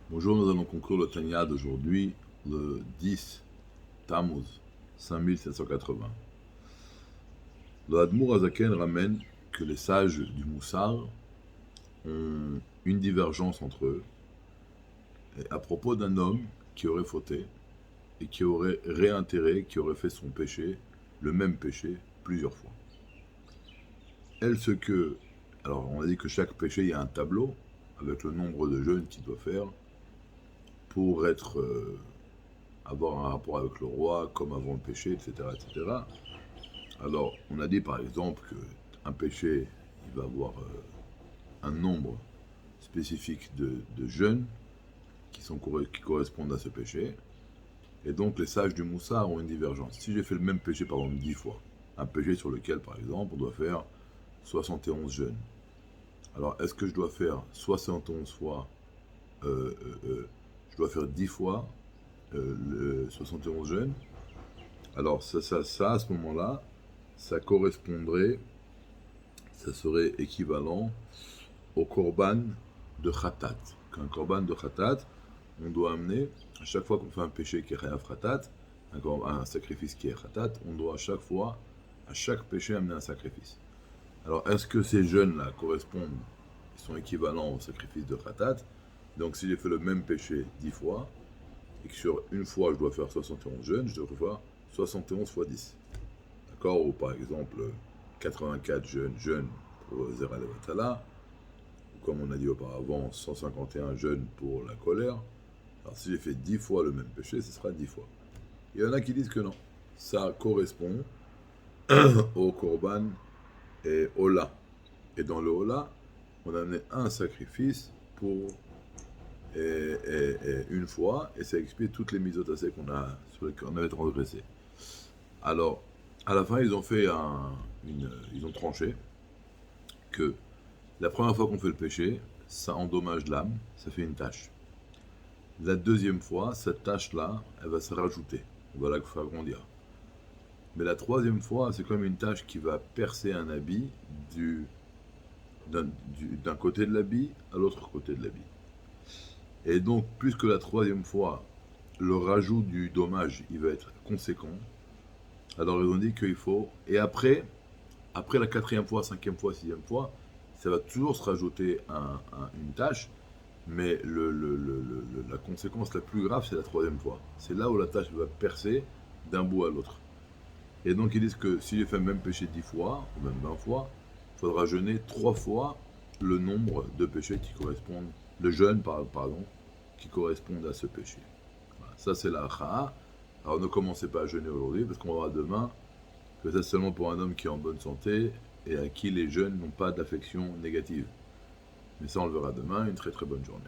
Bonjour, nous allons conclure le Tanya d'aujourd'hui, le 10 Tammuz 5780. Le Hadmour Azaken ramène que les sages du Moussar ont une divergence entre eux à propos d'un homme qui aurait fauté et qui aurait réintéré, qui aurait fait son péché, le même péché, plusieurs fois. Alors on a dit que chaque péché, il y a un tableau avec le nombre de jeûnes qu'il doit faire pour avoir un rapport avec le roi, comme avant le péché, etc., etc. Alors, on a dit par exemple qu'un péché, il va avoir un nombre spécifique de jeûnes qui correspondent à ce péché. Et donc, les sages du Moussa ont une divergence. Si j'ai fait le même péché, par exemple, 10 fois, un péché sur lequel, par exemple, on doit faire 71 jeûnes. Alors, est-ce que je dois faire 71 fois, je dois faire 10 fois le 71 jeûnes? Alors, ça, à ce moment-là, ça correspondrait, ça serait équivalent au korban de khatat. Qu'un korban de khatat, on doit amener, à chaque fois qu'on fait un péché qui est chayav khatat, un sacrifice qui est khatat, on doit à chaque fois, à chaque péché, amener un sacrifice. Alors, est-ce que ces jeûnes-là correspondent, ils sont équivalents au sacrifice de khatat? Donc, si j'ai fait le même péché 10 fois, et que sur une fois je dois faire 71 jeûnes, je devrais faire 71 fois 10. D'accord? Ou par exemple, 84 jeûnes pour Zera Levatala, ou comme on a dit auparavant, 151 jeûnes pour la colère. Alors si j'ai fait 10 fois le même péché, ce sera 10 fois. Il y en a qui disent que non. Ça correspond au Korban et Ola. Et dans le Ola, on a amené un sacrifice pour une fois, et ça expie toutes les misotassés sur lesquelles on avait transgressé. Alors, à la fin, ils ont tranché que la première fois qu'on fait le péché, ça endommage l'âme, ça fait une tâche. La deuxième fois, cette tâche-là, elle va se rajouter, on va la faire grandir. Mais la troisième fois, c'est comme une tâche qui va percer un habit d'un côté de l'habit à l'autre côté de l'habit. Et donc, puisque la troisième fois, le rajout du dommage, il va être conséquent, alors ils ont dit qu'il faut... Et après la quatrième fois, cinquième fois, sixième fois, ça va toujours se rajouter une tâche, mais la conséquence la plus grave, c'est la troisième fois. C'est là où la tâche va percer d'un bout à l'autre. Et donc ils disent que si j'ai fait le même péché 10 fois, ou même 20 fois, il faudra jeûner 3 fois le nombre de péchés qui correspondent, de jeûnes, pardon, qui correspondent à ce péché. Voilà. Ça c'est la Cha'a. Alors ne commencez pas à jeûner aujourd'hui, parce qu'on verra demain que c'est seulement pour un homme qui est en bonne santé et à qui les jeûnes n'ont pas d'affection négative. Mais ça on le verra demain, une très très bonne journée.